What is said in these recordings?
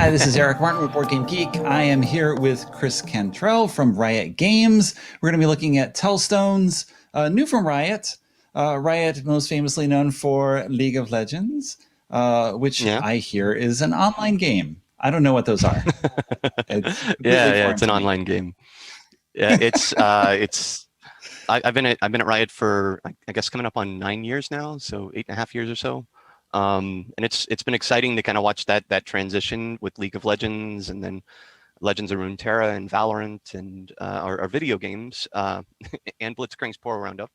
Hi, this is Eric Martin with BoardGameGeek. I am here with Chris Cantrell from Riot Games. We're going to be looking at Tellstones, new from Riot. Riot, most famously known for League of Legends, which Yeah. I hear is an online game. I don't know what those are. It's completely Yeah, foreign it's an to me. online game. Yeah, I've been at Riot for I guess coming up on 9 years now, so 8.5 years or so. And it's been exciting to kind of watch that transition with League of Legends and then Legends of Runeterra and Valorant and our video games and Blitzcrank's Pro Roundup.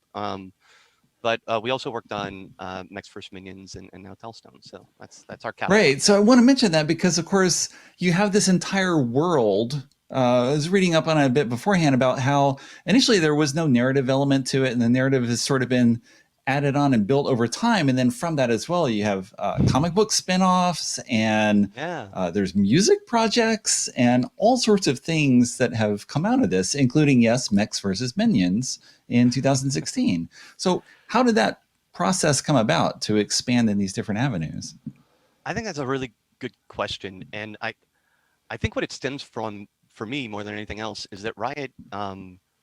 But we also worked on Next First Minions and now Tellstone. So that's our catalog. Right. So I want to mention that because, of course, you have this entire world. I was reading up on it a bit beforehand about how initially there was no narrative element to it, and the narrative has sort of been added on and built over time. And then from that as well, you have comic book spin-offs, and Yeah. there's music projects and all sorts of things that have come out of this, including, yes, Mechs versus Minions in 2016. So how did that process come about to expand in these different avenues? I think that's a really good question. And I think what it stems from, for me, more than anything else, is that Riot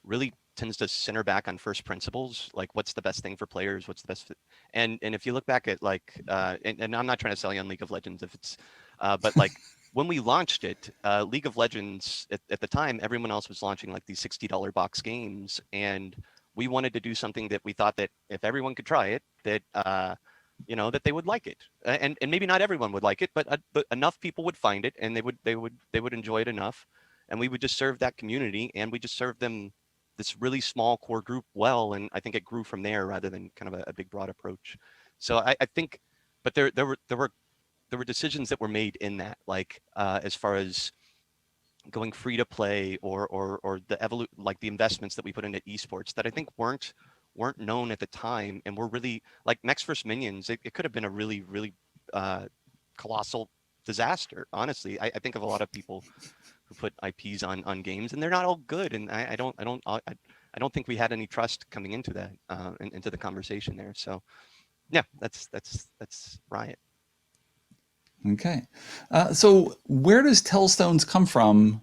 really tends to center back on first principles, like what's the best thing for players, what's the best fit. And if you look back at like, and I'm not trying to sell you on League of Legends if it's, but like when we launched it, League of Legends at the time, everyone else was launching like these $60 box games, and we wanted to do something that we thought that if everyone could try it, that that they would like it, and maybe not everyone would like it, but enough people would find it, and they would enjoy it enough, and we would just serve that community, and we just served them this really small core group well, and I think it grew from there rather than kind of a big broad approach. So I think, but there were decisions that were made in that, like as far as going free to play or like the investments that we put into esports that I think weren't known at the time, and were really like Mechs vs Minions. It could have been a really colossal disaster. Honestly, I think of a lot of people who put IPs on games, and they're not all good. And I don't think we had any trust coming into that into the conversation there. So yeah, that's Riot. Okay. So where does Tellstones come from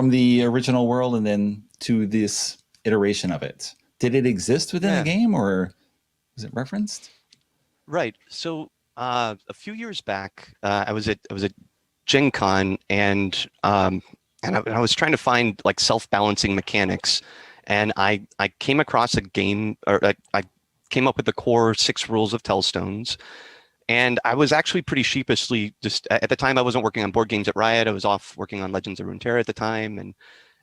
the original world and then to this iteration of it? Did it exist within the Yeah, game or was it referenced? right. So a few years back, I was at Gen Con, and I was trying to find like self-balancing mechanics, and I came across a game, or I came up with the core 6 rules of Tellstones, and I was actually pretty sheepishly just at the time I wasn't working on board games at Riot. I was off working on Legends of Runeterra at the time,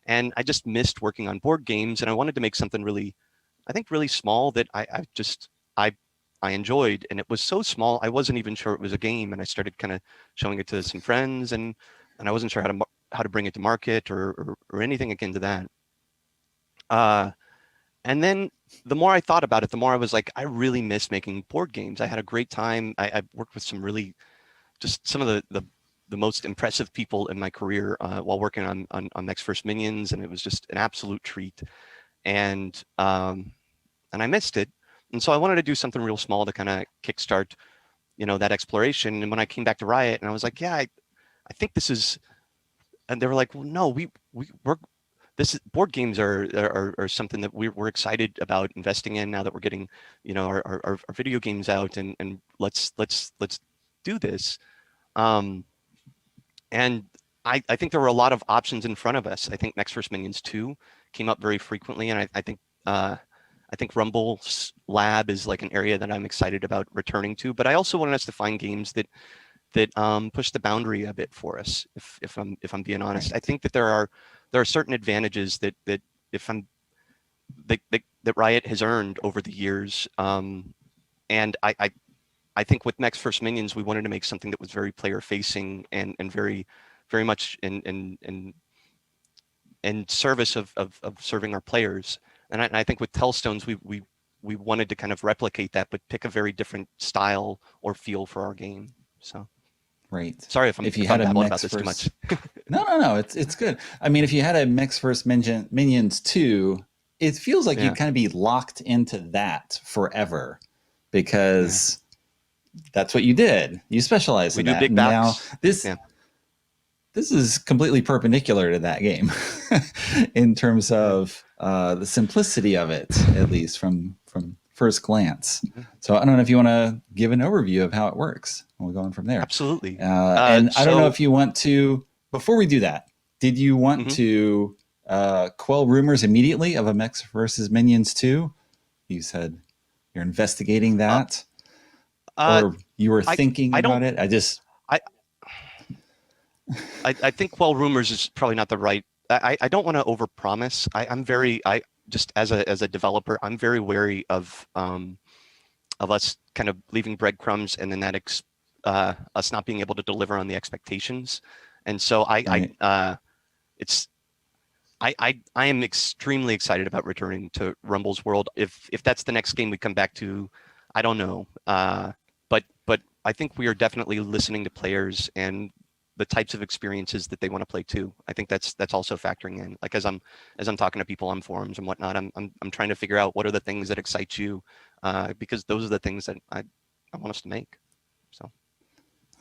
and I just missed working on board games, and I wanted to make something really, I think, really small that I I enjoyed, and it was so small I wasn't even sure it was a game, and I started kind of showing it to some friends, and I wasn't sure how to bring it to market or anything akin to that. Uh, and then the more I thought about it, the more I was like, I really miss making board games. I had a great time. I worked with some really just some of the most impressive people in my career while working on Next First Minions, and it was just an absolute treat. And and I missed it. And so I wanted to do something real small to kind of kickstart, that exploration. And when I came back to Riot, and I was like, yeah, I think this is, and they were like, well, no, we're this is, board games are something that we're excited about investing in now that we're getting, our video games out, and let's do this. Um, and I think there were a lot of options in front of us. I think Next First Minions 2 came up very frequently, and I think Rumble's lab is like an area that I'm excited about returning to. But I also wanted us to find games that push the boundary a bit for us. If I'm being honest, I Right. think that there are certain advantages that if I'm that Riot has earned over the years. And I think with Next First Minions, we wanted to make something that was very player facing and very much in service of serving our players. And I think with Tellstones, we wanted to kind of replicate that, but pick a very different style or feel for our game. So Right. sorry if I'm If you if I'm had a babbling about Mechs this too much. versus no, it's good. I mean, if you had a Mechs versus Minions 2, it feels like you'd Yeah, kind of be locked into that forever yeah. because that's what you did. You specialized We in do that. big And now backs. this Yeah, this is completely perpendicular to that game in terms of the simplicity of it, at least from first glance. So I don't know if you want to give an overview of how it works. We'll go on from there. Absolutely. And I don't know if you want to, before we do that, did you want to quell rumors immediately of a Mechs versus Minions 2? You said you're investigating that, or you were thinking about it. I think quell rumors is probably not the right. I don't want to overpromise. I'm very just as a developer, I'm very wary of us kind of leaving breadcrumbs and then that us not being able to deliver on the expectations. And so I am extremely excited about returning to Rumble's world. If that's the next game we come back to, I don't know. But I think we are definitely listening to players and the types of experiences that they want to play too. I think that's also factoring in. Like as I'm talking to people on forums and whatnot, I'm trying to figure out what are the things that excite you, because those are the things that I want us to make. So.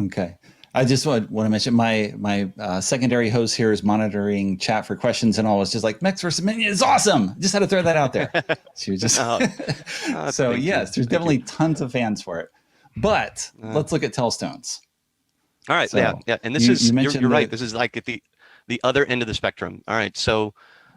Okay. I just want to mention my secondary host here is monitoring chat for questions and all. It's just like Mechs versus Minions is awesome. Just had to throw that out there. She was just so yes, there's definitely tons of fans for it. But let's look at Tellstones. All right. So yeah. And this you're right. This is like at the other end of the spectrum. All right. So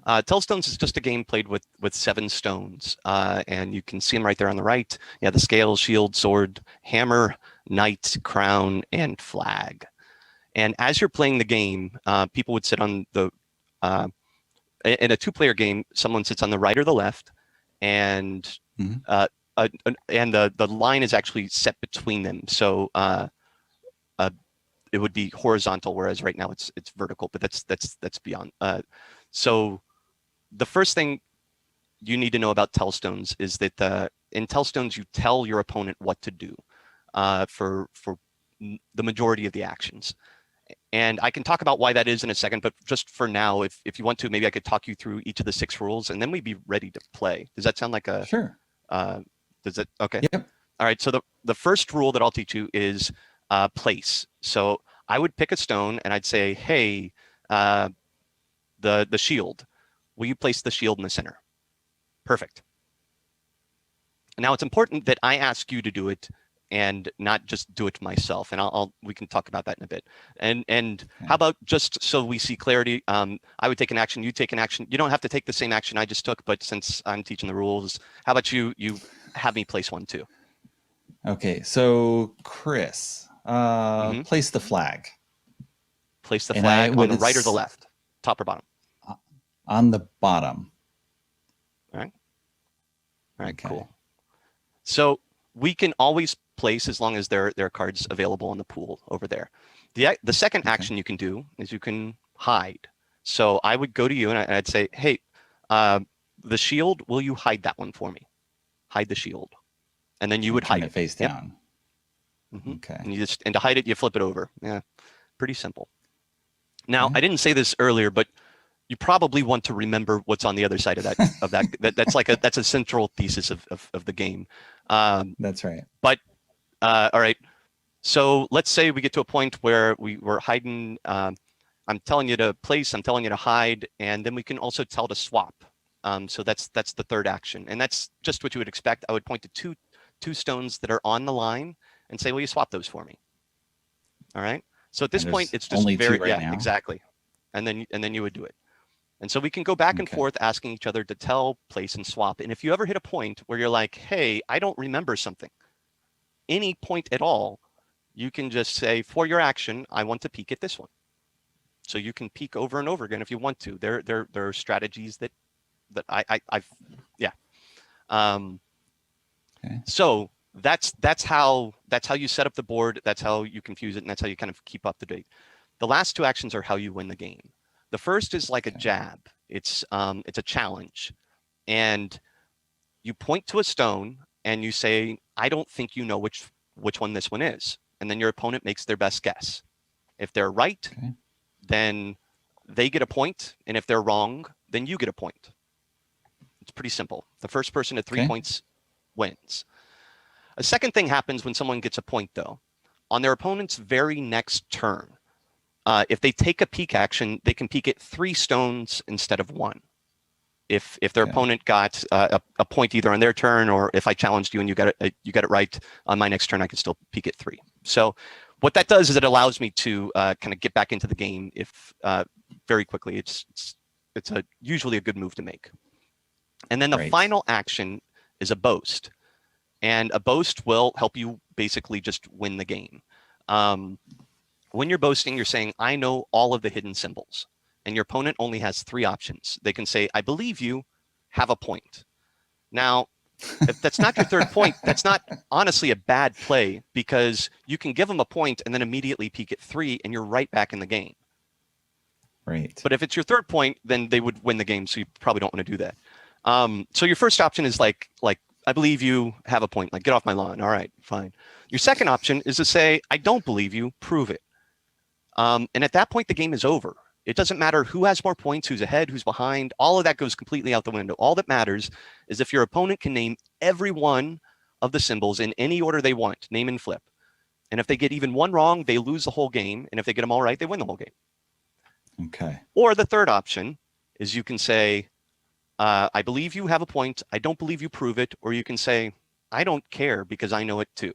Tellstones is just a game played with 7 stones, and you can see them right there on the right. Yeah, the scale, shield, sword, hammer, knight, crown, and flag. And as you're playing the game, people would sit on the in a 2-player game, someone sits on the right or the left, and the line is actually set between them. So it would be horizontal, whereas right now it's vertical. But that's beyond. So the first thing you need to know about Tellstones is that in Tellstones you tell your opponent what to do for the majority of the actions. And I can talk about why that is in a second, but just for now, if you want to, maybe I could talk you through each of the 6 rules, and then we'd be ready to play. Does that sound like a... Sure. Does it? Okay. Yep. All right. So the first rule that I'll teach you is place. So I would pick a stone and I'd say, hey, the shield, will you place the shield in the center? Perfect. Now it's important that I ask you to do it and not just do it myself. And we can talk about that in a bit. And how about just so we see clarity, I would take an action, you take an action. You don't have to take the same action I just took, but since I'm teaching the rules, how about you have me place one too? Okay, so Chris, place the flag. Place the flag on the right or the left? Top or bottom? On the bottom. All right. All right, cool. So we can always place as long as there are cards available in the pool over there. The second action you can do is you can hide. So I would go to you and I'd say, hey, the shield, will you hide that one for me? Hide the shield. And then you would hide it face down. Okay. And to hide it, you flip it over. Yeah, pretty simple. Now, I didn't say this earlier, but you probably want to remember what's on the other side of that. That's a central thesis of the game. That's right. But all right. So let's say we get to a point where we're hiding. I'm telling you to place. I'm telling you to hide, and then we can also tell to swap. So that's the third action, and that's just what you would expect. I would point to two stones that are on the line and say, "Will you swap those for me?" All right. So at this point, it's just only very two right now. Exactly, and then you would do it. And so we can go back and forth asking each other to tell, place, and swap. And if you ever hit a point where you're like, hey, I don't remember something, any point at all, you can just say, for your action, I want to peek at this one. So you can peek over and over again if you want to. There are strategies that I've. So that's how you set up the board. That's how you confuse it, and that's how you kind of keep up to date. The last 2 actions are how you win the game. The first is like a jab. It's a challenge, and you point to a stone and you say, "I don't think you know which one this one is," and then your opponent makes their best guess. If they're right, then they get a point, and if they're wrong, then you get a point. It's pretty simple. The first person to 3 points wins. A second thing happens when someone gets a point, though. On their opponent's very next turn, if they take a peek action, they can peek at 3 stones instead of 1. If their opponent got a point either on their turn, or if I challenged you and you got it right on my next turn, I can still peek at 3. So what that does is it allows me to kind of get back into the game if very quickly. It's usually a good move to make. And then the final action is a boast, and a boast will help you basically just win the game. When you're boasting, you're saying, I know all of the hidden symbols, and your opponent only has 3 options. They can say, I believe you, have a point. Now, if that's not your third point, that's not honestly a bad play, because you can give them a point and then immediately peek at 3, and you're right back in the game. Right. But if it's your third point, then they would win the game, so you probably don't want to do that. So your first option is like, I believe you, have a point, like get off my lawn. All right, fine. Your second option is to say, I don't believe you, prove it. And at that point, the game is over. It doesn't matter who has more points, who's ahead, who's behind. All of that goes completely out the window. All that matters is if your opponent can name every one of the symbols in any order they want, name and flip. And if they get even one wrong, they lose the whole game. And if they get them all right, they win the whole game. Okay. Or the third option is you can say, I believe you, have a point. I don't believe you, prove it. Or you can say, I don't care because I know it too.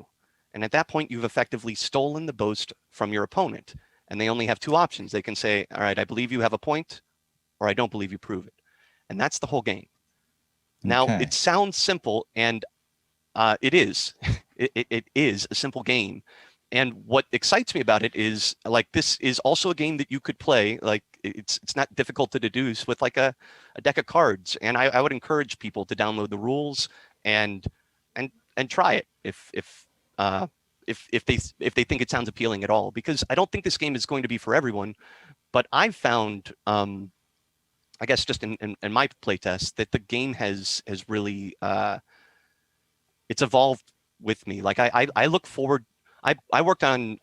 And at that point, you've effectively stolen the boast from your opponent. And they only have 2 options. They can say, all right, I believe you, have a point, or I don't believe you, prove it. And that's the whole game. Now, it sounds simple, and it is. It is a simple game. And what excites me about it is, like, this is also a game that you could play. Like, it's not difficult to deduce with like a deck of cards. And I would encourage people to download the rules and try it if they think it sounds appealing at all, because I don't think this game is going to be for everyone. But I've found, I guess, just in my playtest, that the game has really it's evolved with me. Like I look forward. I worked on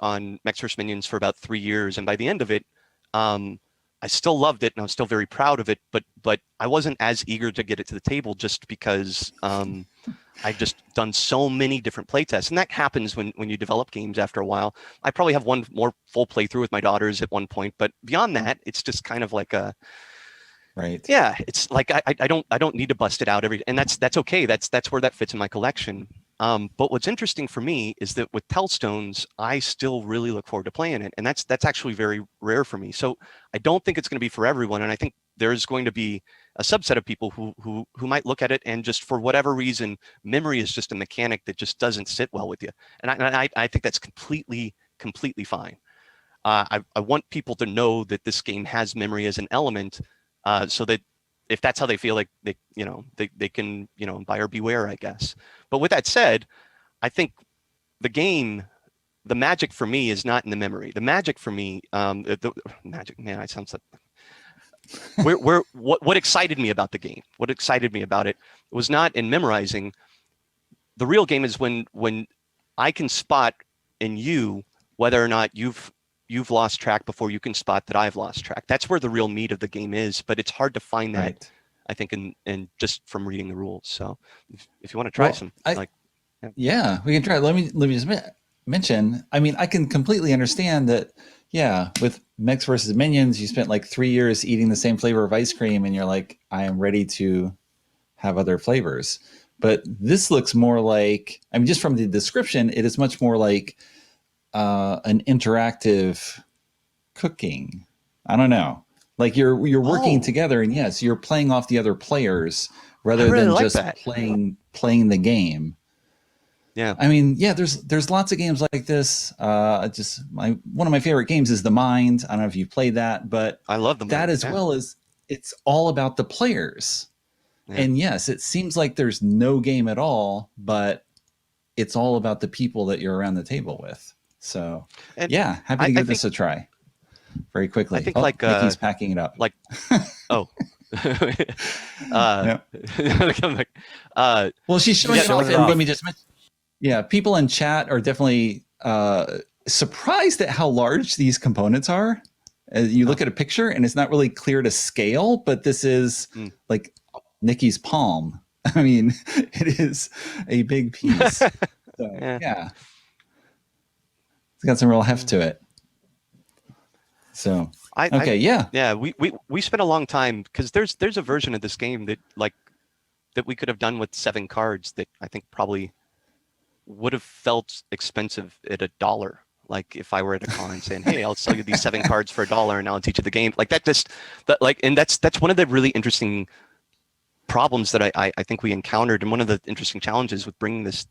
Mechs vs. Minions for about 3 years, and by the end of it, I still loved it, and I was still very proud of it. But I wasn't as eager to get it to the table, just because I've just done so many different playtests, and that happens when you develop games after a while. I probably have one more full playthrough with my daughters at one point, but beyond that, it's just kind of like a yeah. It's like I don't need to bust it out and that's okay. That's where that fits in my collection. But what's interesting for me is that with Tellstones, I still really look forward to playing it, and that's actually very rare for me. So I don't think it's going to be for everyone, and I think there's going to be a subset of people who might look at it and just, for whatever reason, memory is just a mechanic that just doesn't sit well with you, and I think that's completely fine. I want people to know that this game has memory as an element, so that if that's how they feel, like they can buyer beware, I guess. But with that said, I think the magic for me is not in the memory. The magic for me, the magic, man, I sound like what excited me about the game, what excited me about it was not in memorizing. The real game is when I can spot in you whether or not you've lost track before you can spot that I've lost track. That's where the real meat of the game is, but it's hard to find that, I think, in just from reading the rules. So if you want to try yeah, we can try. Let me just mention, I mean, I can completely understand that. Yeah, with Mechs vs. Minions, you spent like 3 years eating the same flavor of ice cream, and you're like, I am ready to have other flavors. But this looks more like, I mean, just from the description, it is much more like an interactive cooking. I don't know. Like you're working together, and yes, you're playing off the other players rather than just playing the game. Yeah. I mean, yeah, there's lots of games like this. One of my favorite games is The Mind. I don't know if you've played that, but I love The Mind. That as well as it's all about the players. Yeah. And yes, it seems like there's no game at all, but it's all about the people that you're around the table with. So yeah, happy to give this a try very quickly. I think Nikki's packing it up. Like, oh. Well, she's showing it off, and let me just mention. Yeah, people in chat are definitely surprised at how large these components are. You look at a picture, and it's not really clear to scale, but this is like Nikki's palm. I mean, it is a big piece. So, yeah. It's got some real heft to it. So I okay, yeah. yeah, we spent a long time because there's a version of this game that that we could have done with 7 cards that I think probably would have felt expensive at $1. Like if I were at a con saying, "Hey, I'll sell you these 7 cards for $1, and I'll teach you the game." Like that, just that, like, and that's one of the really interesting problems that I think we encountered, and one of the interesting challenges with bringing this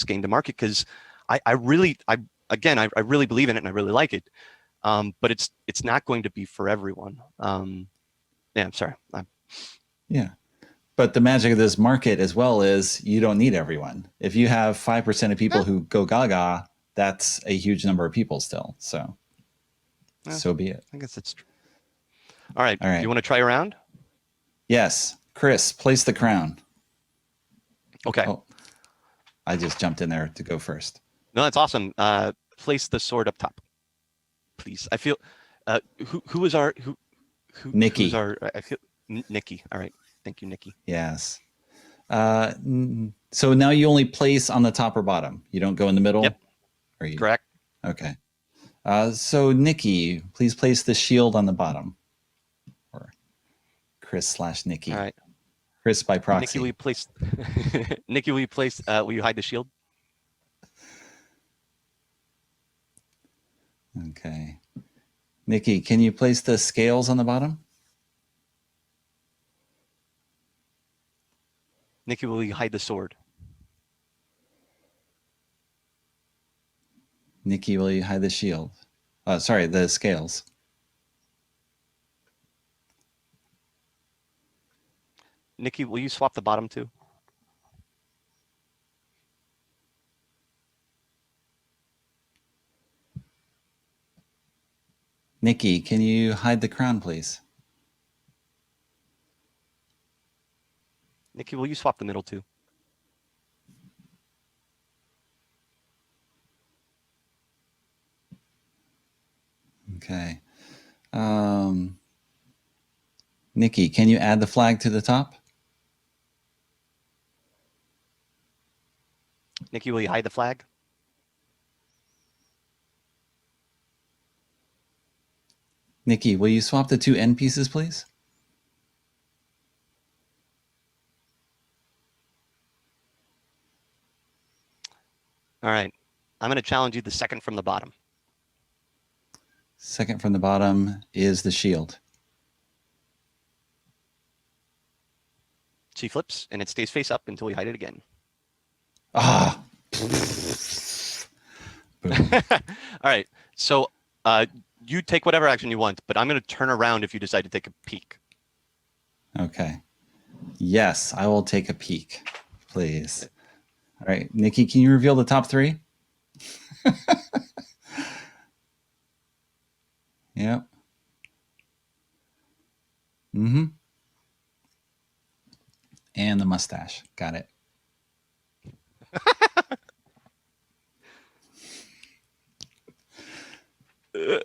game to market. Because I really I really believe in it and I really like it, but it's not going to be for everyone. Yeah, I'm sorry. Yeah. But the magic of this market as well is you don't need everyone. If you have 5% of people Yeah, who go gaga, that's a huge number of people still. So yeah, so be it. I guess that's true. All right, All you right. want to try around? Yes. Chris, place the crown. Okay. Oh, I just jumped in there to go first. No, that's awesome. Place the sword up top, please. I feel who is our who's Nikki. our I feel Nikki. All right. Thank you, Nikki. Yes. So now you only place on the top or bottom. You don't go in the Yep, middle? Or you correct. okay. So Nikki, please place the shield on the bottom. Or Chris/Nikki. All right. Chris by Nikki, will proxy. you place Nikki, will you hide the shield? Okay. Nikki, can you place the scales on the bottom? Nikki, will you hide the sword? Nikki, will you hide the shield? Sorry, the scales. Nikki, will you swap the bottom too? Nikki, can you hide the crown, please? Nikki, will you swap the middle too? Okay. Um, Nikki, can you add the flag to the top? Nikki, will you hide the flag? Nikki, will you swap the 2 end pieces, please? All right. I'm going to challenge you the second from the bottom. Second from the bottom is the shield. She flips, and it stays face up until we hide it again. Ah! Boom. All right. So you take whatever action you want, but I'm going to turn around if you decide to take a peek. Okay. Yes, I will take a peek, please. All right. Nikki, can you reveal the top 3? Yep. Mm-hmm. And the mustache. Got it.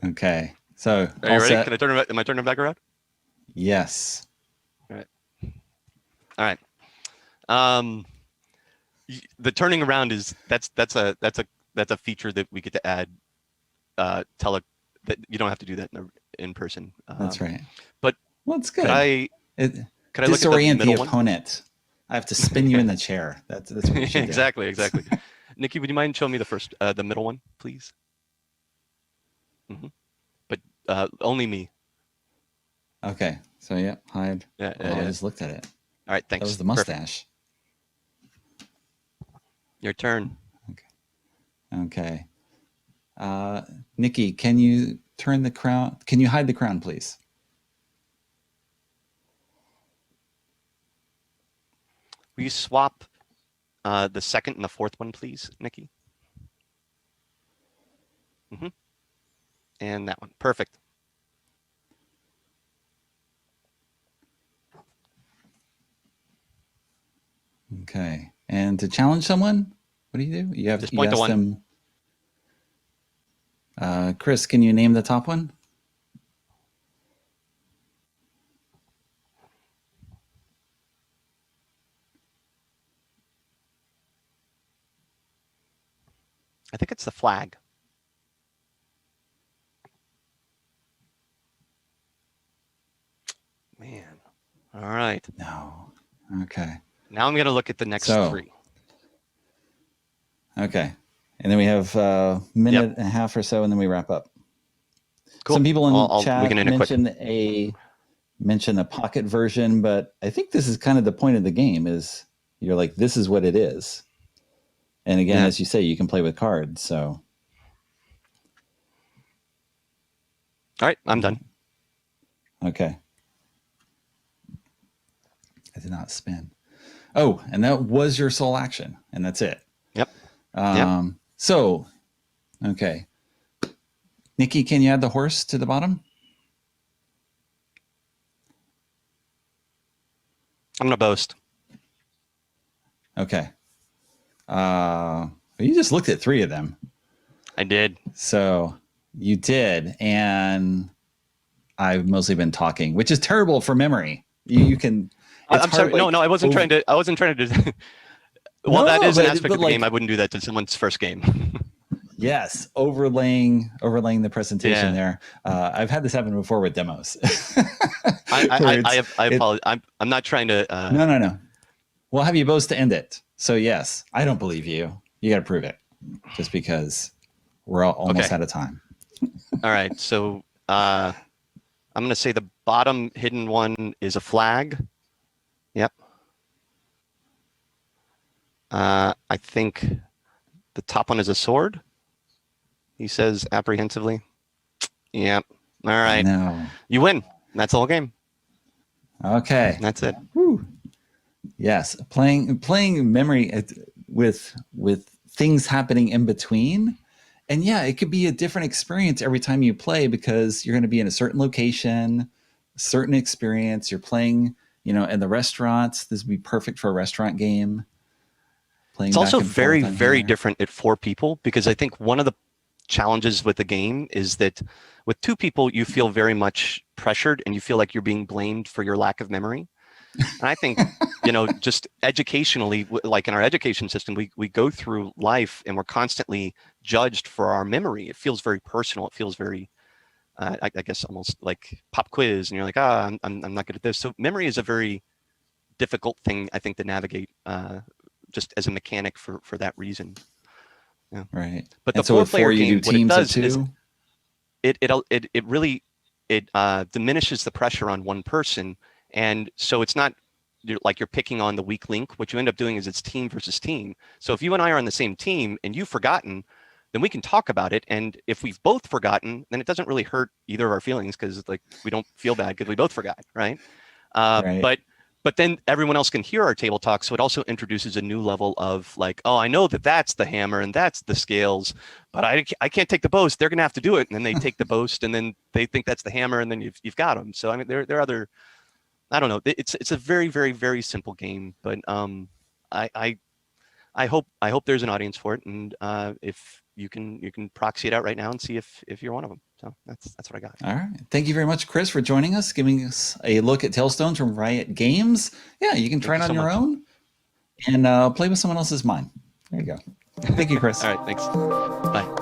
Okay. So Are all you ready? set? Can I turn it? Am I turning it back around? Yes. All right. All right. The turning around is that's a feature that we get to add. That you don't have to do that in person. That's right. But Well, it's could good. I It could I look at the disorient the middle one? opponent. I have to spin you in the chair. That's what you should do. Exactly. Nikki, would you mind showing me the middle one, please? But only me. Okay. So yeah, hide. Yeah, Oh, I yeah. just looked at it. All right, That thanks. was the Perfect. mustache. Your turn. Okay. Nikki, can you turn the crown? Can you hide the crown, please? Will you swap the second and the fourth one, please, Nikki? And that one. Perfect. Okay. And to challenge someone, what do? You Just you point to ask one. them. Chris, can you name the top one? I think it's the flag. All right. No. Okay. Now I'm going to look at the next three. Okay. And then we have a minute and a half or so, and then we wrap up. Cool. Some people in chat we can end mention a pocket version, but I think this is kind of the point of the game is you're like, this is what it is. And again, as you say, you can play with cards. So. All right. I'm done. Okay. I did not spin. Oh, and that was your sole action, and that's it. Yep. So, okay. Nikki, can you add the horse to the bottom? I'm going to boast. Okay. You just looked at 3 of them. I did. So you did, and I've mostly been talking, which is terrible for memory. You can. I'm sorry. No, I wasn't trying to. I wasn't trying to do. Well, that is an aspect of the game. I wouldn't do that to someone's first game. Yes, overlaying the presentation there. I've had this happen before with demos. I apologize. I'm not trying to. No. We'll have you both to end it. So yes, I don't believe you. You got to prove it, just because we're almost out of time. All right. So I'm going to say the bottom hidden one is a flag. Yep. I think the top one is a sword. He says apprehensively. Yep. All right. No. You win. That's the whole game. Okay. That's it. Woo. Yes. Playing memory with things happening in between. And yeah, it could be a different experience every time you play because you're going to be in a certain location, a certain experience. You're playing, in the restaurants. This would be perfect for a restaurant game. It's also very, very different at 4 people because I think one of the challenges with the game is that with 2 people, you feel very much pressured and you feel like you're being blamed for your lack of memory. And I think, just educationally, like in our education system, we go through life and we're constantly judged for our memory. It feels very personal. It feels very, I guess, almost like pop quiz. And you're like, I'm not good at this. So memory is a very difficult thing, I think, to navigate just as a mechanic for that reason. Yeah. Right. But the 4-player game, what it does is it really diminishes the pressure on one person. And so it's not like you're picking on the weak link. What you end up doing is it's team versus team. So if you and I are on the same team and you've forgotten, then we can talk about it. And if we've both forgotten, then it doesn't really hurt either of our feelings because like we don't feel bad because we both forgot, right? Right. But then everyone else can hear our table talk. So it also introduces a new level of like, oh, I know that that's the hammer and that's the scales, but I can't take the boast. They're going to have to do it. And then they take the boast and then they think that's the hammer and then you've got them. So, I mean, there are other, I don't know. It's a very, very, very simple game, but I hope there's an audience for it. And if you can proxy it out right now and see if you're one of them. So that's what I got. All right. Thank you very much, Chris, for joining us, giving us a look at Tellstones from Riot Games. Yeah, you can try it on your own and play with someone else's mind. There you go. Thank you, Chris. All right. Thanks. Bye.